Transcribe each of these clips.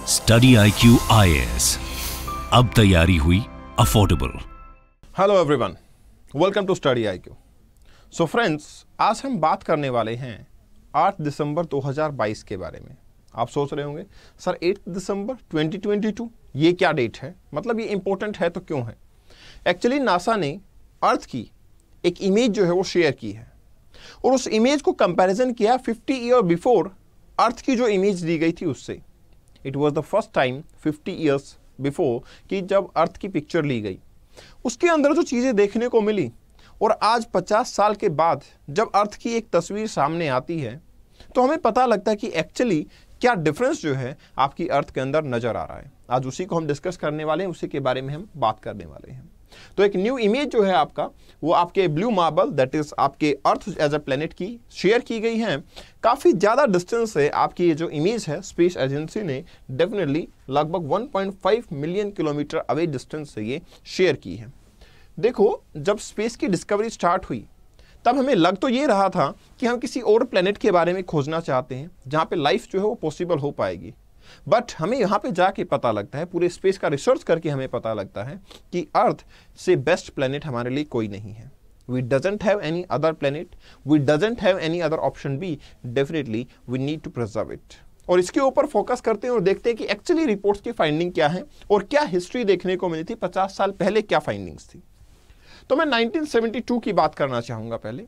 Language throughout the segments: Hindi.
स्टडी IQ IAS, अब तैयारी हुई affordable. Hello everyone, welcome to study IQ। So friends, आज हम बात करने वाले हैं 8 दिसंबर 2022 के बारे में। आप सोच रहे होंगे सर 8 दिसंबर 2022 ये क्या डेट है, मतलब ये इंपॉर्टेंट है तो क्यों है। एक्चुअली नासा ने अर्थ की एक इमेज जो है वो शेयर की है और उस इमेज को कंपैरिजन किया 50 ईयर बिफोर अर्थ की जो इमेज दी गई थी उससे। It was the first time 50 years before कि जब अर्थ की पिक्चर ली गई, उसके अंदर जो चीज़ें देखने को मिली और आज 50 साल के बाद जब अर्थ की एक तस्वीर सामने आती है तो हमें पता लगता है कि एक्चुअली क्या डिफरेंस जो है आपकी अर्थ के अंदर नजर आ रहा है। आज उसी को हम डिस्कस करने वाले हैं, उसी के बारे में हम बात करने वाले हैं। तो एक न्यू इमेज जो है आपका, वो आपके ब्लू मार्बल दैट इज आपके अर्थ एज अ प्लेनेट की शेयर की गई है। काफ़ी ज़्यादा डिस्टेंस से आपकी ये जो इमेज है स्पेस एजेंसी ने डेफिनेटली लगभग 1.5 मिलियन किलोमीटर अवे डिस्टेंस से ये शेयर की है। देखो, जब स्पेस की डिस्कवरी स्टार्ट हुई तब हमें लग तो ये रहा था कि हम किसी और प्लेनेट के बारे में खोजना चाहते हैं जहाँ पे लाइफ जो है वो पॉसिबल हो पाएगी। बट हमें यहाँ पे जाके पता लगता है, पूरे स्पेस का रिसर्च करके हमें पता लगता है कि अर्थ से बेस्ट प्लेनेट हमारे लिए कोई नहीं है। We doesn't have any other planet, we doesn't have any other option B, definitely we need to preserve it. और इसके ऊपर फोकस करते हैं और देखते हैं कि एक्चुअली रिपोर्ट्स की फाइंडिंग क्या है और क्या हिस्ट्री देखने को मिली थी 50 साल पहले, क्या फाइंडिंग्स थी। तो मैं 1972 की बात करना चाहूंगा। पहले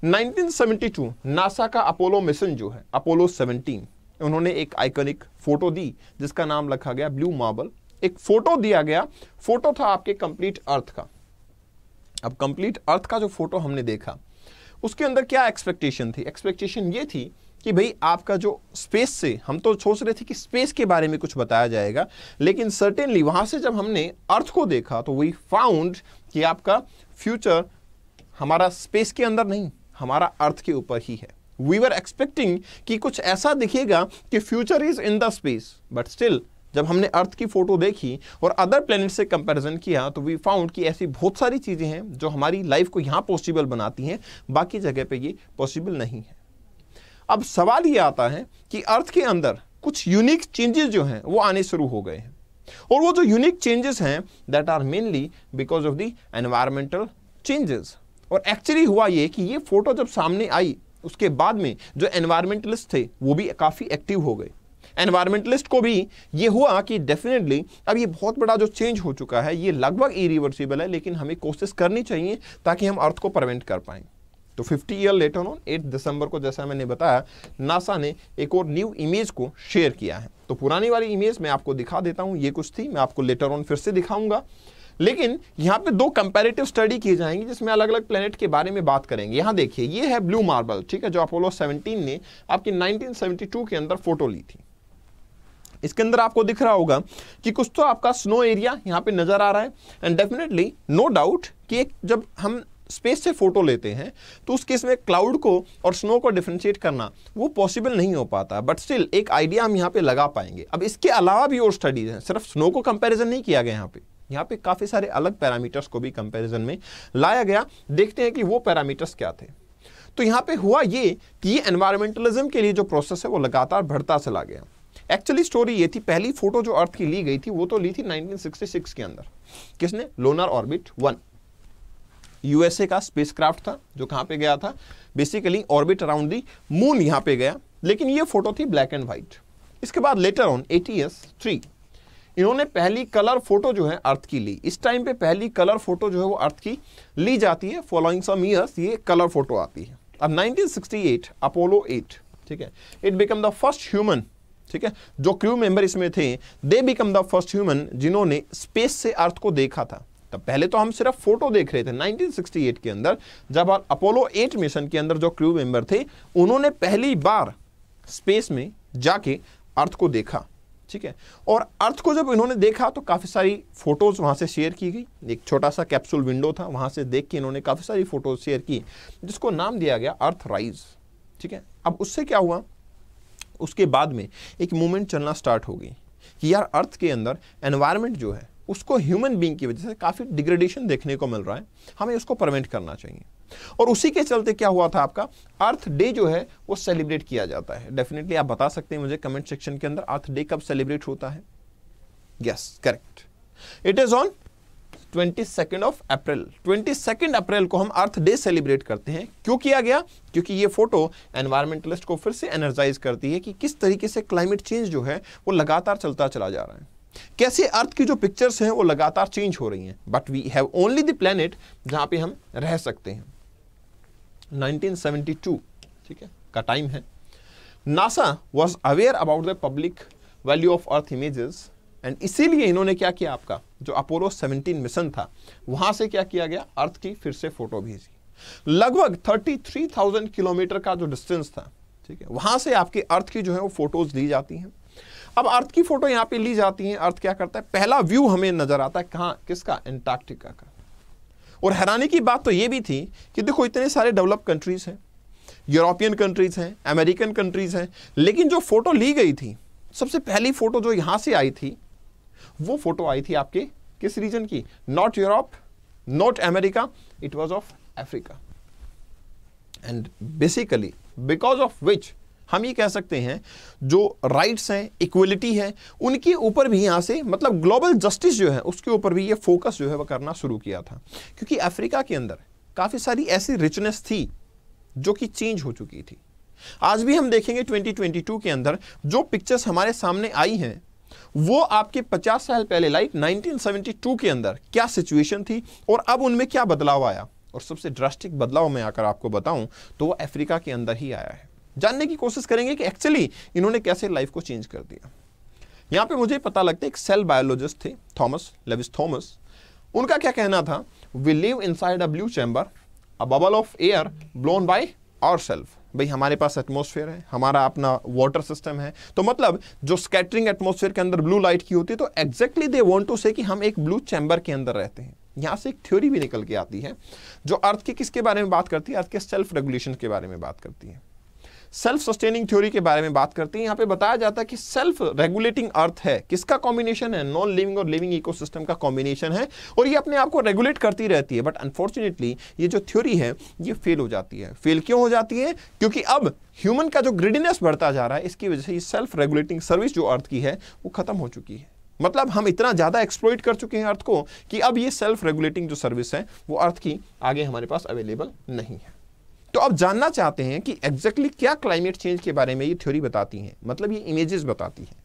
1972 नासा का अपोलो मिशन जो है, अपोलो 17, उन्होंने एक आइकॉनिक फोटो दी जिसका नाम रखा गया ब्लू मार्बल। एक फोटो दिया गया, फोटो था आपके कंप्लीट अर्थ का। अब कंप्लीट अर्थ का जो फोटो हमने देखा उसके अंदर क्या एक्सपेक्टेशन थी? एक्सपेक्टेशन ये थी कि भाई आपका जो स्पेस से, हम तो सोच रहे थे कि स्पेस के बारे में कुछ बताया जाएगा, लेकिन सर्टेनली वहां से जब हमने अर्थ को देखा तो वी फाउंड कि आपका फ्यूचर हमारा स्पेस के अंदर नहीं, हमारा अर्थ के ऊपर ही है। वी वर एक्सपेक्टिंग कि कुछ ऐसा दिखेगा कि future is in the space, but still जब हमने अर्थ की फोटो देखी और अदर प्लेनेट से कंपैरिजन किया तो वी फाउंड कि ऐसी बहुत सारी चीजें हैं जो हमारी लाइफ को यहाँ पॉसिबल बनाती हैं, बाकी जगह पे ये पॉसिबल नहीं है। अब सवाल ये आता है कि अर्थ के अंदर कुछ यूनिक चेंजेस जो हैं वो आने शुरू हो गए हैं, और वो जो यूनिक चेंजेस हैं that are mainly because of the environmental changes. और एक्चुअली हुआ ये कि ये फोटो जब सामने आई उसके बाद में जो एनवायरमेंटलिस्ट थे वो भी काफ़ी एक्टिव हो गए। एनवायरमेंटलिस्ट को भी ये हुआ कि डेफिनेटली अब ये बहुत बड़ा जो चेंज हो चुका है ये लगभग इरिवर्सिबल है, लेकिन हमें कोशिश करनी चाहिए ताकि हम अर्थ को प्रिवेंट कर पाएं। तो 50 ईयर लेटर ऑन 8 दिसंबर को, जैसा मैंने बताया, नासा ने एक और न्यू इमेज को शेयर किया है। तो पुरानी वाली इमेज मैं आपको दिखा देता हूं, ये कुछ थी, मैं आपको लेटर ऑन फिर से दिखाऊंगा। लेकिन यहाँ पे दो कंपैरेटिव स्टडी की जाएंगी जिसमें अलग अलग प्लेनेट के बारे में बात करेंगे। यहाँ देखिए, ये है ब्लू मार्बल, ठीक है, जो अपोलो 17 ने आपकी 1972 के अंदर फोटो ली थी। इसके अंदर आपको दिख रहा होगा कि कुछ तो आपका स्नो एरिया यहाँ पे नजर आ रहा है, एंड डेफिनेटली नो डाउट कि जब हम स्पेस से फोटो लेते हैं तो उस केस में क्लाउड को और स्नो को डिफरेंशिएट करना वो पॉसिबल नहीं हो पाता, बट स्टिल एक आइडिया हम यहाँ पे लगा पाएंगे। अब इसके अलावा भी और स्टडीज हैं, सिर्फ स्नो को कंपैरिजन नहीं किया गया यहाँ पे काफी सारे अलग पैरामीटर्स को भी कंपैरिजन में लाया गया। देखते हैं कि वो पैरामीटर्स क्या थे। तो यहाँ पे हुआ ये कि ये एनवायरमेंटलिज्म के लिए जो प्रोसेस है वो लगातार बढ़ता चला गया। एक्चुअली स्टोरी ये थी, पहली फोटो जो अर्थ की ली गई थी वो तो ली थी 1966 के अंदर। किसने? लूनर ऑर्बिट 1, यूएसए का स्पेसक्राफ्ट था जो कहाँ पे गया था, basically orbit around the moon यहाँ पे गया, लेकिन ये फोटो थी ब्लैक एंड व्हाइट। इसके बाद लेटर ऑन ATS-3 इन्होंने पहली कलर फोटो जो है अर्थ की ली। इस टाइम पे पहली कलर फोटो जो है वो अर्थ की ली जाती है, फॉलोइंग सम ईयर्स ये कलर फोटो आती है। अब 1968 अपोलो 8, ठीक है, it become the first human, ठीक है, जो क्रू मेंबर इसमें थे they become the first human जिन्होंने स्पेस से अर्थ को देखा था। तब पहले तो हम सिर्फ फोटो देख रहे थे। 1968 के अंदर जब अपोलो 8 मिशन के अंदर जो क्रू मेंबर थे उन्होंने पहली बार स्पेस में जाके अर्थ को देखा, ठीक है। और अर्थ को जब इन्होंने देखा तो काफ़ी सारी फोटोज़ वहाँ से शेयर की गई। एक छोटा सा कैप्सूल विंडो था, वहाँ से देख के इन्होंने काफ़ी सारी फोटोज शेयर की जिसको नाम दिया गया अर्थ राइज, ठीक है। अब उससे क्या हुआ, उसके बाद में एक मूवमेंट चलना स्टार्ट हो गई कि यार अर्थ के अंदर एनवायरनमेंट जो है उसको ह्यूमन बीइंग की वजह से काफ़ी डिग्रेडेशन देखने को मिल रहा है, हमें उसको प्रिवेंट करना चाहिए। और उसी के चलते क्या हुआ था, आपका अर्थ डे जो है वो सेलिब्रेट किया जाता है। डेफिनेटली आप बता सकते हैं मुझे कमेंट सेक्शन के अंदर, अर्थ डे कब सेलिब्रेट होता है? Yes, correct, it is on 22 of April. 22 अप्रैल को हम अर्थ डे सेलिब्रेट करते हैं। क्यों किया गया? क्योंकि ये फोटो एनवायरमेंटलिस्ट को फिर से एनर्जाइज करती है कि किस तरीके से क्लाइमेट चेंज जो है वो लगातार चलता चला जा रहा है, कैसे अर्थ की जो पिक्चर्स हैं वो लगातार चेंज हो रही हैं, but we have only the planet जहां पे हम रह सकते हैं। 1972 ठीक है का टाइम है। NASA was aware about the public value of earth images and इसीलिए इन्होंने क्या किया, आपका जो अपोलो 17 मिशन था वहां से क्या किया गया, अर्थ की फिर से फोटो भेजी। लगभग 33,000 किलोमीटर का जो डिस्टेंस था, ठीक है, वहां से आपके अर्थ की जो है वो फोटोज ली जाती हैं। अब अर्थ की फोटो यहां पे ली जाती है, अर्थ क्या करता है, पहला व्यू हमें नजर आता है कहां, किसका, एंटार्क्टिका का। और हैरानी की बात तो ये भी थी कि देखो इतने सारे डेवलप कंट्रीज हैं, यूरोपियन कंट्रीज हैं, अमेरिकन कंट्रीज हैं, लेकिन जो फोटो ली गई थी, सबसे पहली फोटो जो यहां से आई थी वो फोटो आई थी आपके किस रीजन की, not Europe, not America, it was of Africa. And basically because of which हम ये कह सकते हैं जो राइट्स हैं, इक्वलिटी है, उनके ऊपर भी यहां से मतलब ग्लोबल जस्टिस जो है उसके ऊपर भी ये फोकस जो है वो करना शुरू किया था। क्योंकि अफ्रीका के अंदर काफी सारी ऐसी रिचनेस थी जो कि चेंज हो चुकी थी। आज भी हम देखेंगे 2022 के अंदर जो पिक्चर्स हमारे सामने आई हैं वो आपके 50 साल पहले लाइक 1972 के अंदर क्या सिचुएशन थी और अब उनमें क्या बदलाव आया। और सबसे ड्रास्टिक बदलाव में आकर आपको बताऊं तो वो अफ्रीका के अंदर ही आया है। जानने की कोशिश करेंगे कि एक्चुअली इन्होंने कैसे लाइफ को चेंज कर दिया। यहां पे मुझे पता लगता है एक सेल बायोलॉजिस्ट थे, थॉमस लेविस थॉमस। उनका क्या कहना था, we live inside a blue chamber, a bubble of air blown by ourself. भाई हमारे पास एटमॉस्फेयर है, हमारा अपना वाटर सिस्टम है, तो मतलब जो स्कैटरिंग एटमॉस्फेयर के अंदर ब्लू लाइट की होती है, तो एग्जैक्टली दे वांट टू से कि हम एक ब्लू चैम्बर के अंदर रहते हैं। यहां से एक थ्योरी भी निकल के आती है जो अर्थ के किसके बारे में बात करती है, अर्थ के सेल्फ रेगुलेशन के बारे में बात करती है, सेल्फ सस्टेनिंग थ्योरी के बारे में बात करती है। यहां पे बताया जाता है कि सेल्फ रेगुलेटिंग अर्थ है, किसका कॉम्बिनेशन है, नॉन लिविंग और लिविंग इकोसिस्टम का कॉम्बिनेशन है, और ये अपने आप को रेगुलेट करती रहती है। बट अनफॉर्चुनेटली ये जो थ्योरी है ये फेल हो जाती है। फेल क्यों हो जाती है? क्योंकि अब ह्यूमन का जो ग्रीडीनेस बढ़ता जा रहा है, इसकी वजह से ये सेल्फ रेगुलेटिंग सर्विस जो अर्थ की है वो खत्म हो चुकी है। मतलब हम इतना ज्यादा एक्सप्लॉइट कर चुके हैं अर्थ को कि अब ये सेल्फ रेगुलेटिंग जो सर्विस है वो अर्थ की आगे हमारे पास अवेलेबल नहीं है। तो अब जानना चाहते हैं कि एग्जैक्टली क्या क्लाइमेट चेंज के बारे में ये थ्योरी बताती है, मतलब ये इमेजेस बताती है।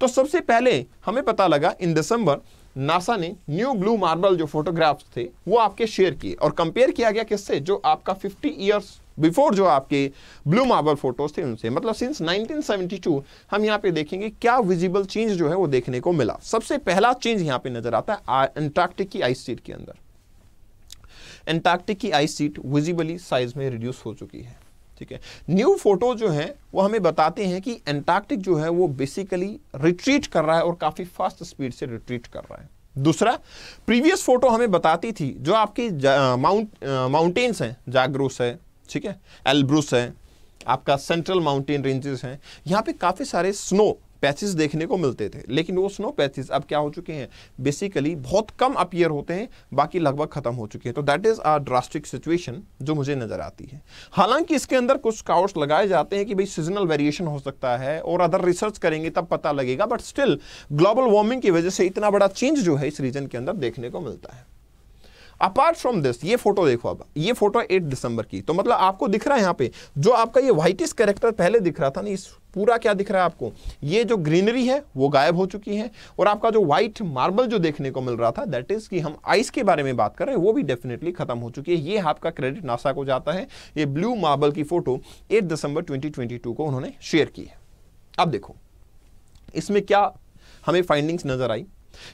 तो सबसे पहले हमें पता लगा इन दिसंबर नासा ने न्यू ब्लू मार्बल जो फोटोग्राफ्स थे वो आपके शेयर किए और कंपेयर किया गया किससे, जो आपका 50 ईयर्स बिफोर जो आपके ब्लू मार्बल फोटोज थे उनसे। मतलब सिंस 1972 हम यहाँ पे देखेंगे क्या विजिबल चेंज जो है वो देखने को मिला। सबसे पहला चेंज यहाँ पे नजर आता है एंटार्क्टिक की आइस शीट के अंदर। एंटार्क्टिक की आइस शीट विजिबली साइज में रिड्यूस हो चुकी है। ठीक है, न्यू फोटो जो है वो हमें बताते हैं कि एंटार्क्टिक जो है वो बेसिकली रिट्रीट कर रहा है और काफी फास्ट स्पीड से रिट्रीट कर रहा है। दूसरा, प्रीवियस फोटो हमें बताती थी जो आपकी माउंटेन्स हैं, जाग्रोस है, ठीक है, एल्ब्रुस है, आपका सेंट्रल माउंटेन रेंजेस हैं, यहाँ पे काफी सारे स्नो पैचेस देखने को मिलते थे, लेकिन वो स्नो पैचेस अब क्या हो चुके हैं, बेसिकली बहुत कम अपीयर होते हैं, बाकी लगभग खत्म हो चुके हैं। तो that is a drastic situation जो मुझे नजर आती है। हालांकि इसके अंदर कुछ काउट्स लगाए जाते हैं कि भाई सीजनल वेरिएशन हो सकता है और अदर रिसर्च करेंगे तब पता लगेगा, बट स्टिल ग्लोबल वार्मिंग की वजह से इतना बड़ा चेंज जो है इस रीजन के अंदर देखने को मिलता है। अपार्ट फ्रॉम दिस, ये फोटो देखो, अब ये फोटो 8 दिसंबर की, तो मतलब आपको दिख रहा है यहाँ पे जो आपका ये व्हाइटिश कैरेक्टर पहले दिख रहा था ना, इस पूरा क्या दिख रहा है आपको, ये जो ग्रीनरी है वो गायब हो चुकी है, और आपका जो व्हाइट मार्बल जो देखने को मिल रहा था, दैट इज कि हम आइस के बारे में बात कर रहे हैं, वो भी डेफिनेटली खत्म हो चुकी है। ये आपका क्रेडिट नासा को जाता है। ये ब्लू मार्बल की फोटो 8 दिसंबर 2022 को उन्होंने शेयर की है। अब देखो इसमें क्या हमें फाइंडिंग्स नजर आई।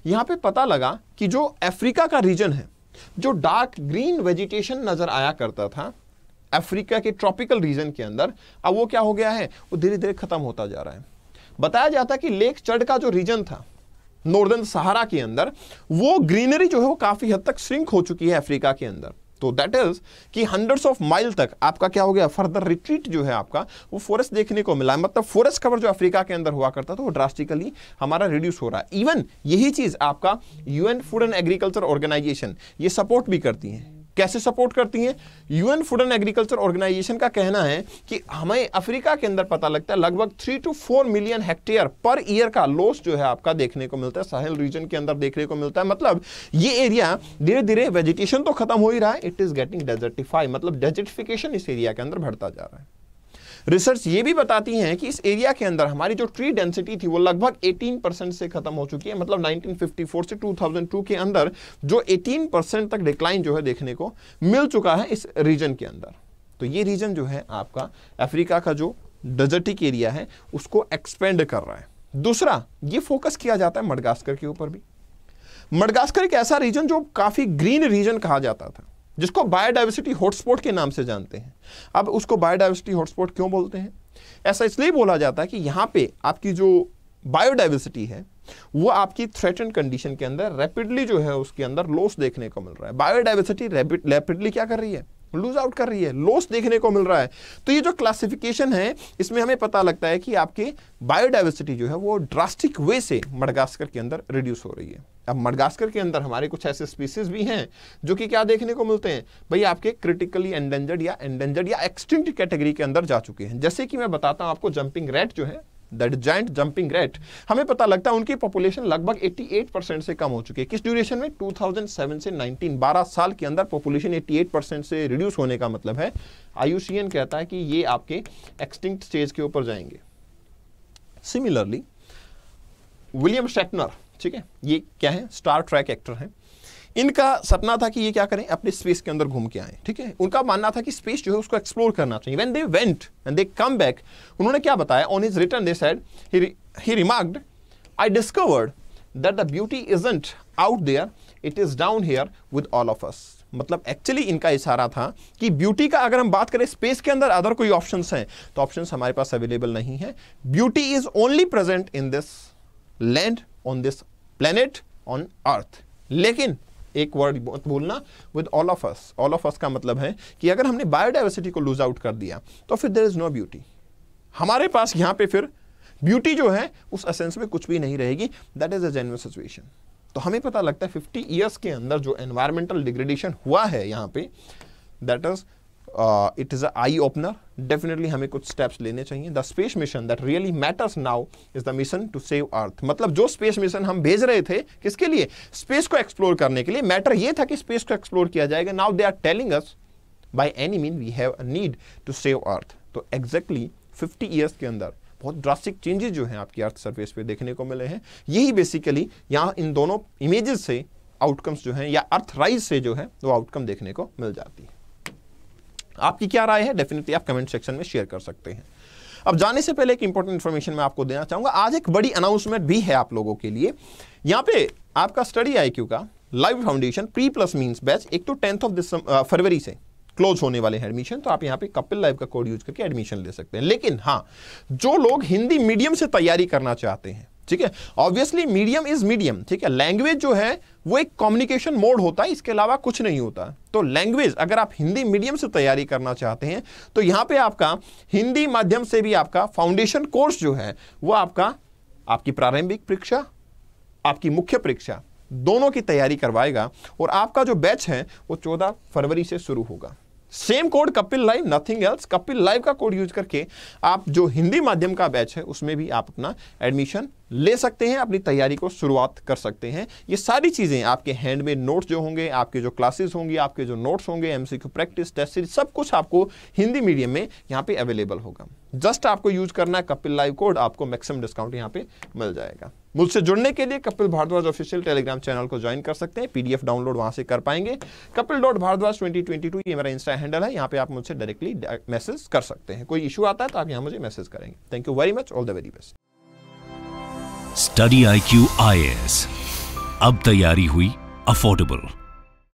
यहां पे पता लगा कि जो अफ्रीका का रीजन है, जो डार्क ग्रीन वेजिटेशन नजर आया करता था अफ्रीका के ट्रॉपिकल रीजन के अंदर, अब वो क्या हो गया है, वो धीरे धीरे खत्म होता जा रहा है। बताया जाता है कि लेक चड का जो रीजन था नॉर्दर्न सहारा के अंदर, वो ग्रीनरी जो है वो काफी हद तक श्रिंक हो चुकी है अफ्रीका के अंदर। तो दैट इज कि हंड्रेड्स ऑफ माइल तक आपका क्या हो गया, फर्दर रिट्रीट जो है आपका वो फॉरेस्ट देखने को मिला है। मतलब फॉरेस्ट कवर जो अफ्रीका के अंदर हुआ करता था वो ड्रास्टिकली हमारा रिड्यूस हो रहा है। इवन यही चीज आपका UN food and agriculture organisation ये सपोर्ट भी करती है कैसे सपोर्ट करती हैं? UN food and agriculture organisation का कहना है कि हमें अफ्रीका के अंदर पता लगता है लगभग 3 to 4 million hectare per year का लॉस जो है आपका देखने को मिलता है, साहेल रीजन के अंदर देखने को मिलता है। मतलब ये एरिया धीरे धीरे वेजिटेशन तो खत्म हो ही रहा है, इट इज गेटिंग डेजर्टिफाई, मतलब डेजर्टिफिकेशन इस एरिया के अंदर बढ़ता जा रहा है। रिसर्च ये भी बताती हैं कि इस एरिया के अंदर हमारी जो ट्री डेंसिटी थी वो लगभग 18% से खत्म हो चुकी है। मतलब 1954 से 2002 के अंदर जो 18% तक डिक्लाइन जो है देखने को मिल चुका है इस रीजन के अंदर। तो ये रीजन जो है आपका अफ्रीका का जो डेजर्टिक एरिया है उसको एक्सपेंड कर रहा है। दूसरा, ये फोकस किया जाता है मडगास्कर के ऊपर भी। मडगास्कर एक ऐसा रीजन जो काफी ग्रीन रीजन कहा जाता था, जिसको बायोडाइवर्सिटी हॉटस्पॉट के नाम से जानते हैं। अब उसको बायोडाइवर्सिटी हॉटस्पॉट क्यों बोलते हैं? ऐसा इसलिए बोला जाता है कि यहाँ पे आपकी जो बायोडाइवर्सिटी है वो आपकी थ्रेटन कंडीशन के अंदर रैपिडली जो है उसके अंदर लॉस देखने को मिल रहा है। बायोडाइवर्सिटी रैपिडली क्या कर रही है? लूज आउट कर रही है, लॉस देखने को मिल रहा है। तो ये जो क्लासिफिकेशन है इसमें हमें पता लगता है कि आपकी बायोडाइवर्सिटी जो है वो ड्रास्टिक वे से मडगास्कर के अंदर रिड्यूस हो रही है। अब मडगास्कर के अंदर हमारे कुछ ऐसे स्पीसीज भी हैं जो कि क्या देखने को मिलते हैं भाई, आपके क्रिटिकली एंडेंजर्ड या एक्सटिंक्ट कैटेगरी के अंदर जा चुके हैं। जैसे कि मैं बताता हूं आपको, जंपिंग रैट जो है, दैट जायंट जंपिंग रैट, हमें पता लगता है उनकी पॉपुलेशन लगभग 88% से कम हो चुकी है। किस ड्यूरेशन में? 2007 से 19, 12 साल के अंदर पॉपुलेशन 88% से रिड्यूस होने का मतलब है, IUCN कहता है कि ये आपके एक्सटिंक्ट स्टेज के ऊपर जाएंगे। सिमिलरली विलियम शेटनर, ठीक है, ये क्या है? स्टार ट्रैक एक्टर हैं। इनका सपना था कि ये क्या करें, अपने स्पेस के अंदर घूम के आए। ठीक है, उनका मानना था कि स्पेस जो है उसको एक्सप्लोर करना चाहिए। When they went and they came back, उन्होंने क्या बताया? On his return they said, he remarked, I discovered that the beauty isn't out there, it is down here with all of us. मतलब एक्चुअली इनका इशारा था कि ब्यूटी का अगर हम बात करें स्पेस के अंदर अदर कोई ऑप्शंस हैं तो ऑप्शंस हमारे पास अवेलेबल नहीं है। Beauty is only present in this land, on this planet, on earth. लेकिन एक वर्ड बोलना, with all of us. All of अस का मतलब है कि अगर हमने बायोडाइवर्सिटी को लूज आउट कर दिया तो फिर देयर इज नो ब्यूटी। हमारे पास यहाँ पे फिर ब्यूटी जो है उस एसेंस में कुछ भी नहीं रहेगी। That is a genuine situation. तो हमें पता लगता है 50 ईयर्स के अंदर जो एनवायरमेंटल डिग्रेडेशन हुआ है यहाँ पे, that is it is a eye opener. Definitely हमें कुछ स्टेप्स लेने चाहिए। The space mission that really matters now is the mission to save earth. मतलब जो स्पेस मिशन हम भेज रहे थे किसके लिए? स्पेस को एक्सप्लोर करने के लिए। मैटर ये था कि स्पेस को एक्सप्लोर किया जाएगा। Now they are telling us by any mean we have a need to save earth. तो एग्जैक्टली 50 ईयर्स के अंदर बहुत ड्रास्टिक चेंजेस जो हैं आपकी अर्थ सरफेस पे देखने को मिले हैं। यही बेसिकली यहाँ इन दोनों इमेजेस से आउटकम्स जो हैं या अर्थ राइज से जो है वो आउटकम देखने को मिल जाती है। आपकी क्या राय है? डेफिनेटली आप कमेंट सेक्शन में शेयर कर सकते हैं। अब जाने से पहले एक इंपॉर्टेंट इंफॉर्मेशन मैं आपको देना चाहूंगा। आज एक बड़ी अनाउंसमेंट भी है आप लोगों के लिए। यहाँ पे आपका स्टडी IQ का live foundation pre plus means batch 1 to 10 फरवरी से क्लोज होने वाले हैं एडमिशन। तो आप यहाँ पे कपिल लाइव का कोड यूज करके एडमिशन ले सकते हैं। लेकिन हाँ, जो लोग हिंदी मीडियम से तैयारी करना चाहते हैं, ठीक है, ऑब्वियसली मीडियम इज मीडियम, ठीक है, लैंग्वेज जो है वो एक कम्युनिकेशन मोड होता है, इसके अलावा कुछ नहीं होता। तो लैंग्वेज अगर आप हिंदी मीडियम से तैयारी करना चाहते हैं तो यहाँ पे आपका हिंदी माध्यम से भी आपका फाउंडेशन कोर्स जो है वो आपकी प्रारंभिक परीक्षा, आपकी मुख्य परीक्षा दोनों की तैयारी करवाएगा। और आपका जो बैच है वो 14 फरवरी से शुरू होगा। Same code Kapil live, nothing else. Kapil live का कोड यूज करके आप जो हिंदी माध्यम का बैच है उसमें भी आप अपना एडमिशन ले सकते हैं, अपनी तैयारी को शुरुआत कर सकते हैं। ये सारी चीज़ें आपके हैंडमेड नोट्स जो होंगे, आपके जो क्लासेस होंगी, आपके जो नोट्स होंगे, MCQ प्रैक्टिस, टेस्ट सीरीज, सब कुछ आपको हिंदी मीडियम में यहाँ पे अवेलेबल होगा। जस्ट आपको यूज करना है कपिल लाइव कोड, आपको मैक्सिमम डिस्काउंट यहाँ पे मिल जाएगा। मुझसे जुड़ने के लिए Kapil Bhardwaj official Telegram channel को ज्वाइन कर सकते हैं। PDF डाउनलोड वहां से कर पाएंगे। कपिल.भारद्वाज 2022 ये मेरा इंस्टा हैंडल है। यहाँ पे आप मुझसे डायरेक्टली मैसेज कर सकते हैं। कोई इशू आता है तो आप यहाँ मुझे मैसेज करेंगे। Thank you very much, all the very best. Study IQ IAS, अब तैयारी हुई अफोर्डेबल।